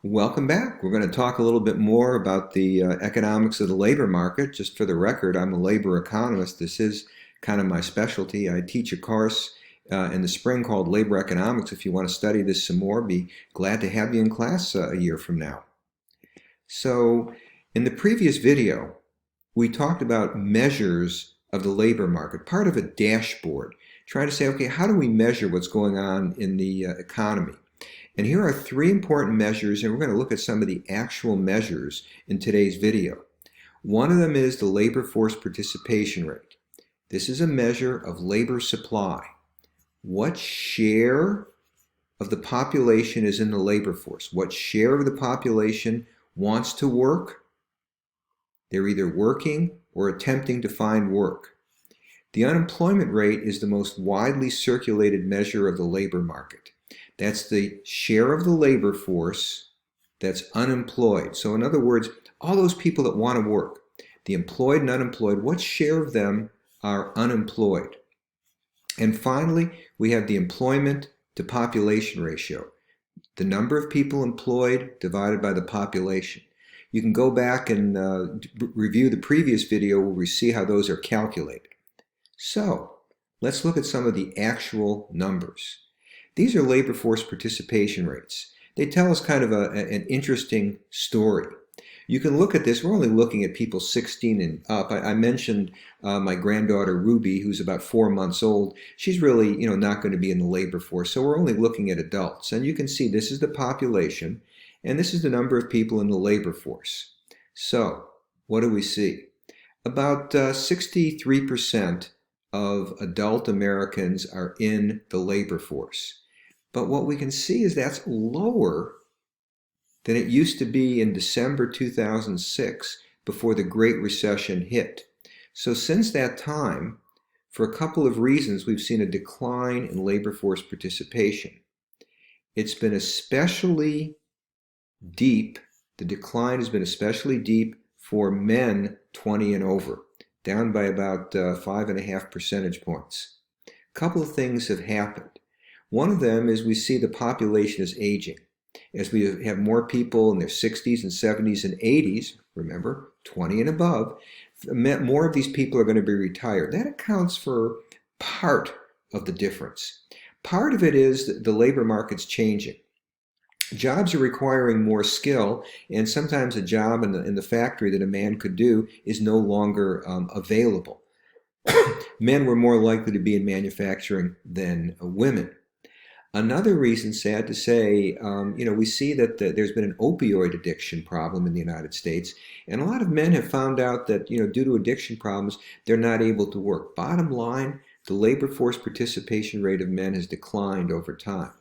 Welcome back. We're going to talk a little bit more about the economics of the labor market. Just for the record, I'm a labor economist. This is kind of my specialty. I teach a course in the spring called Labor Economics. If you want to study this some more, be glad to have you in class a year from now. So, in the previous video, we talked about measures of the labor market, part of a dashboard, trying to say, okay, how do we measure what's going on in the economy? And here are three important measures, and we're going to look at some of the actual measures in today's video. One of them is the labor force participation rate. This is a measure of labor supply. What share of the population is in the labor force? What share of the population wants to work? They're either working or attempting to find work. The unemployment rate is the most widely circulated measure of the labor market. That's the share of the labor force that's unemployed. So in other words, all those people that want to work, the employed and unemployed, what share of them are unemployed? And finally, we have the employment to population ratio, the number of people employed divided by the population. You can go back and review the previous video where we see how those are calculated. So let's look at some of the actual numbers. These are labor force participation rates. They tell us kind of an interesting story. You can look at this. We're only looking at people 16 and up. I mentioned my granddaughter Ruby, who's about 4 months old. She's really, not going to be in the labor force. So we're only looking at adults. And you can see this is the population, and this is the number of people in the labor force. So what do we see? About 63% of adult Americans are in the labor force. But what we can see is that's lower than it used to be in December 2006 before the Great Recession hit. So since that time, for a couple of reasons, we've seen a decline in labor force participation. It's been especially deep, the decline has been especially deep for men 20 and over, down by about 5.5 percentage points. A couple of things have happened. One of them is we see the population is aging. As we have more people in their 60s and 70s and 80s, remember, 20 and above, more of these people are going to be retired. That accounts for part of the difference. Part of it is that the labor market's changing. Jobs are requiring more skill, and sometimes a job in the factory that a man could do is no longer available. Men were more likely to be in manufacturing than women. Another reason, sad to say, we see that there's been an opioid addiction problem in the United States, and a lot of men have found out that, due to addiction problems, they're not able to work. Bottom line, the labor force participation rate of men has declined over time.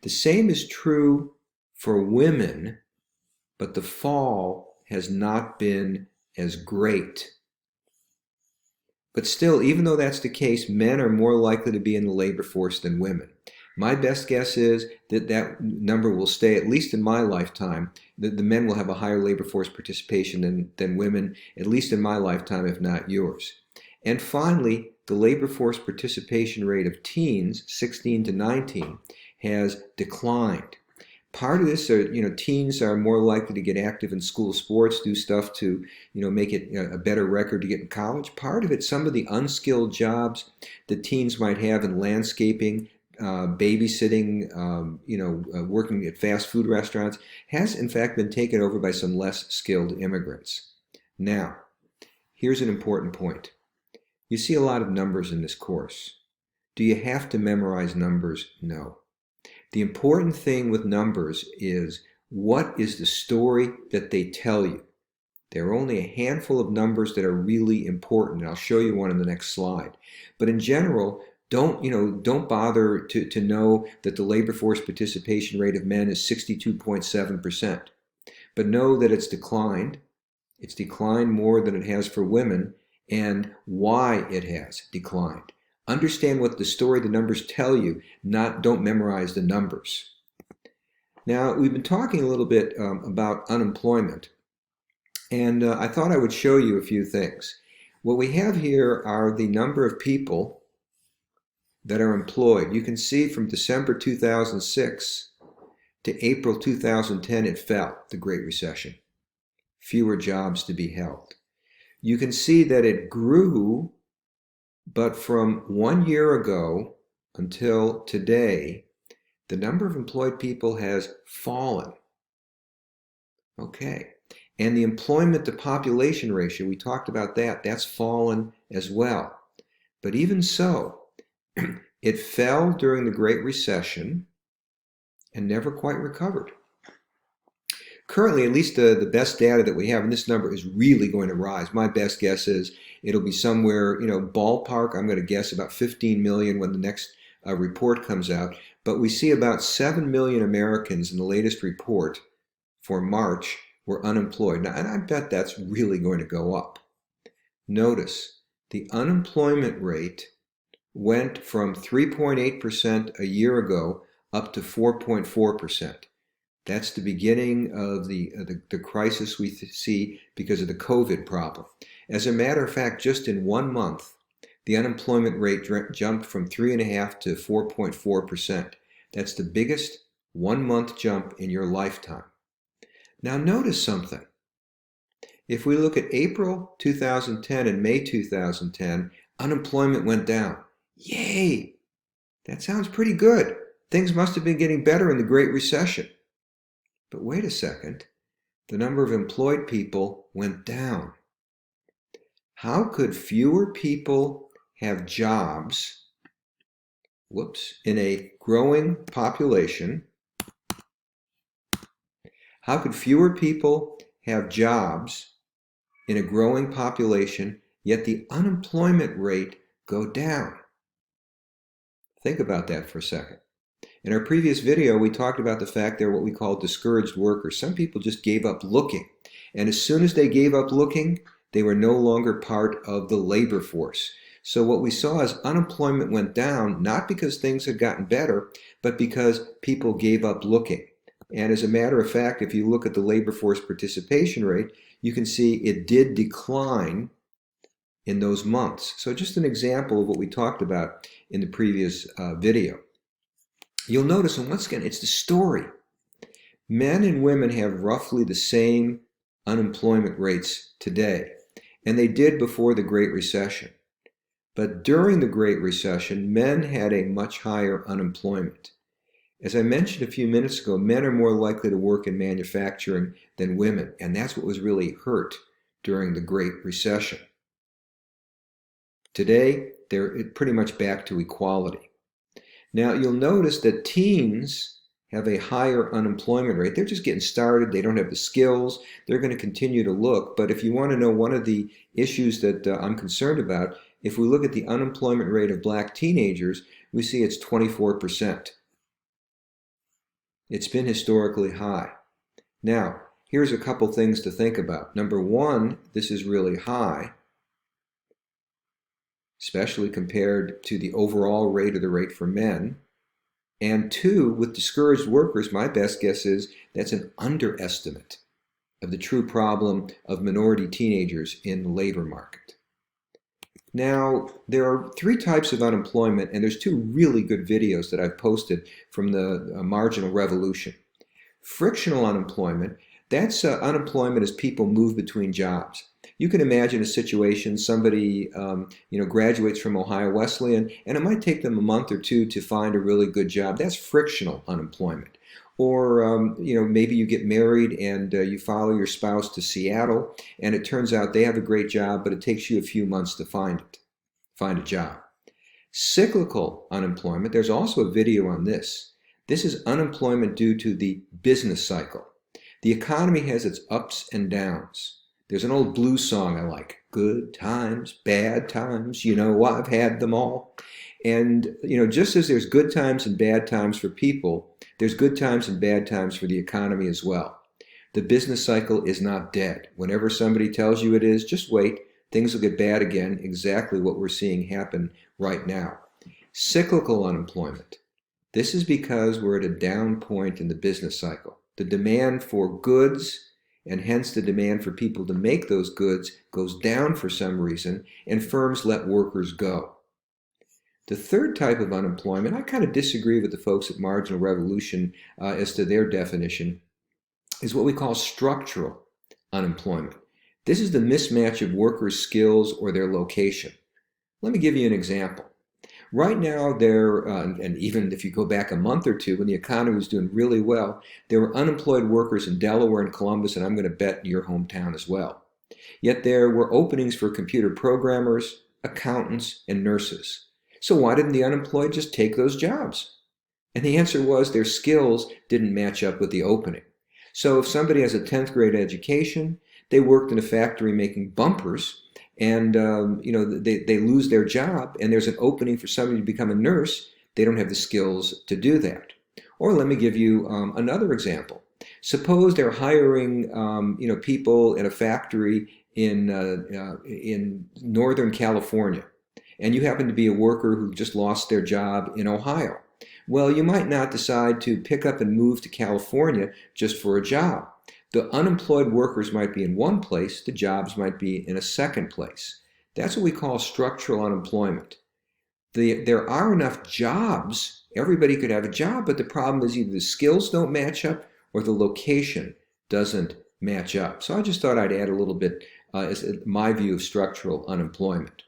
The same is true for women, but the fall has not been as great. But still, even though that's the case, men are more likely to be in the labor force than women. My best guess is that that number will stay, at least in my lifetime, that the men will have a higher labor force participation than women, at least in my lifetime, if not yours. And finally, the labor force participation rate of teens, 16 to 19, has declined. Part of this are, teens are more likely to get active in school sports, do stuff to, make it a better record to get in college. Part of it, some of the unskilled jobs that teens might have in landscaping, babysitting, working at fast food restaurants, has in fact been taken over by some less skilled immigrants. Now, here's an important point. You see a lot of numbers in this course. Do you have to memorize numbers? No. The important thing with numbers is, what is the story that they tell you? There are only a handful of numbers that are really important, and I'll show you one in the next slide. But in general, don't bother to know that the labor force participation rate of men is 62.7%. But know that it's declined. It's declined more than it has for women, and why it has declined. Understand what the story, the numbers tell you, don't memorize the numbers. Now, we've been talking a little bit about unemployment, and I thought I would show you a few things. What we have here are the number of people that are employed. You can see from December 2006 to April 2010, it fell, the Great Recession. Fewer jobs to be held. You can see that it grew, but from 1 year ago until today, the number of employed people has fallen. Okay. And the employment to population ratio, we talked about that, that's fallen as well. But even so, it fell during the Great Recession and never quite recovered. Currently, at least the best data that we have, and this number is really going to rise. My best guess is it'll be somewhere, ballpark, I'm going to guess about 15 million when the next report comes out. But we see about 7 million Americans in the latest report for March were unemployed. Now, and I bet that's really going to go up. Notice the unemployment rate went from 3.8% a year ago up to 4.4%. That's the beginning of the crisis we see because of the COVID problem. As a matter of fact, just in 1 month, the unemployment rate jumped from 3.5% to 4.4%. That's the biggest 1 month jump in your lifetime. Now notice something. If we look at April 2010 and May 2010, unemployment went down. Yay! That sounds pretty good. Things must have been getting better in the Great Recession. But wait a second. The number of employed people went down. How could fewer people have jobs, in a growing population? How could fewer people have jobs in a growing population, yet the unemployment rate go down? Think about that for a second. In our previous video, we talked about the fact they're what we call discouraged workers. Some people just gave up looking. And as soon as they gave up looking, they were no longer part of the labor force. So what we saw is unemployment went down, not because things had gotten better, but because people gave up looking. And as a matter of fact, if you look at the labor force participation rate, you can see it did decline in those months. So just an example of what we talked about in the previous video. You'll notice, and once again, it's the story. Men and women have roughly the same unemployment rates today, and they did before the Great Recession. But during the Great Recession, men had a much higher unemployment. As I mentioned a few minutes ago, men are more likely to work in manufacturing than women, and that's what was really hurt during the Great Recession. Today, they're pretty much back to equality. Now, you'll notice that teens have a higher unemployment rate. They're just getting started. They don't have the skills. They're going to continue to look. But if you want to know one of the issues that I'm concerned about, if we look at the unemployment rate of black teenagers, we see it's 24%. It's been historically high. Now, here's a couple things to think about. Number one, this is really high, especially compared to the overall rate or the rate for men. And two, with discouraged workers, my best guess is that's an underestimate of the true problem of minority teenagers in the labor market. Now, there are 3 types of unemployment, and there's 2 really good videos that I've posted from the Marginal Revolution. Frictional unemployment, that's unemployment as people move between jobs. You can imagine a situation, somebody graduates from Ohio Wesleyan, and it might take them a month or 2 to find a really good job. That's frictional unemployment. Or maybe you get married and you follow your spouse to Seattle, and it turns out they have a great job, but it takes you a few months to find a job. Cyclical unemployment, there's also a video on this. This is unemployment due to the business cycle. The economy has its ups and downs. There's an old blues song I like, good times, bad times, I've had them all. And, just as there's good times and bad times for people, there's good times and bad times for the economy as well. The business cycle is not dead. Whenever somebody tells you it is, just wait. Things will get bad again, exactly what we're seeing happen right now. Cyclical unemployment. This is because we're at a down point in the business cycle. The demand for goods, and hence the demand for people to make those goods, goes down for some reason, and firms let workers go. The third type of unemployment, I kind of disagree with the folks at Marginal Revolution as to their definition, is what we call structural unemployment. This is the mismatch of workers' skills or their location. Let me give you an example. Right now, and even if you go back a month or two when the economy was doing really well, there were unemployed workers in Delaware and Columbus, and I'm going to bet in your hometown as well. Yet there were openings for computer programmers, accountants, and nurses. So why didn't the unemployed just take those jobs? And the answer was their skills didn't match up with the opening. So if somebody has a 10th grade education, they worked in a factory making bumpers, and they lose their job, and there's an opening for somebody to become a nurse, they don't have the skills to do that. Or let me give you another example. Suppose they're hiring people in a factory in Northern California, and you happen to be a worker who just lost their job in Ohio. Well, you might not decide to pick up and move to California just for a job. The unemployed workers might be in one place, the jobs might be in a second place. That's what we call structural unemployment. There are enough jobs, everybody could have a job, but the problem is either the skills don't match up or the location doesn't match up. So I just thought I'd add a little bit as my view of structural unemployment.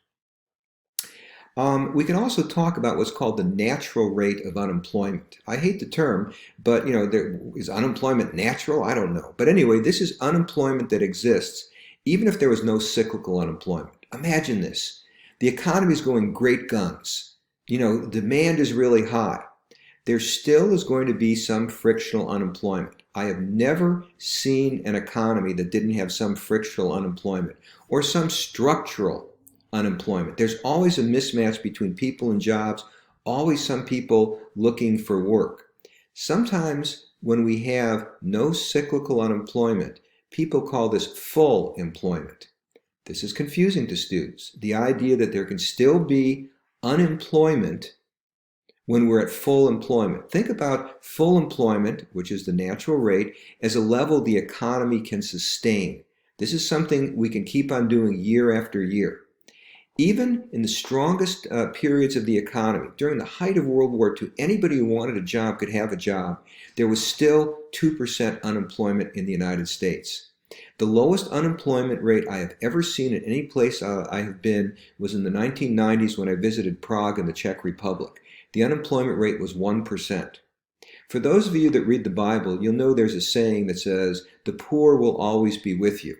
We can also talk about what's called the natural rate of unemployment. I hate the term, but is unemployment natural? I don't know. But anyway, this is unemployment that exists even if there was no cyclical unemployment. Imagine this. The economy is going great guns. Demand is really high. There still is going to be some frictional unemployment. I have never seen an economy that didn't have some frictional unemployment or some structural unemployment. There's always a mismatch between people and jobs, always some people looking for work. Sometimes when we have no cyclical unemployment, people call this full employment. This is confusing to students. The idea that there can still be unemployment when we're at full employment. Think about full employment, which is the natural rate, as a level the economy can sustain. This is something we can keep on doing year after year. Even in the strongest periods of the economy, during the height of World War II, anybody who wanted a job could have a job. There was still 2% unemployment in the United States. The lowest unemployment rate I have ever seen in any place I have been was in the 1990s when I visited Prague in the Czech Republic. The unemployment rate was 1%. For those of you that read the Bible, you'll know there's a saying that says, "The poor will always be with you."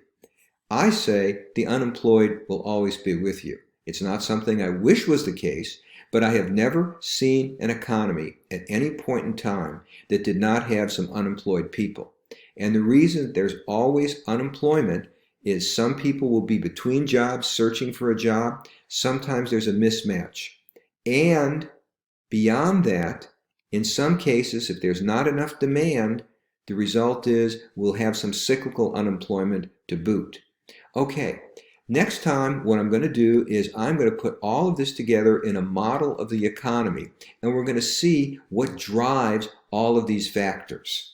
I say the unemployed will always be with you. It's not something I wish was the case, but I have never seen an economy at any point in time that did not have some unemployed people. And the reason that there's always unemployment is some people will be between jobs searching for a job. Sometimes there's a mismatch. And beyond that, in some cases, if there's not enough demand, the result is we'll have some cyclical unemployment to boot. Okay, next time what I'm going to do is I'm going to put all of this together in a model of the economy, and we're going to see what drives all of these factors.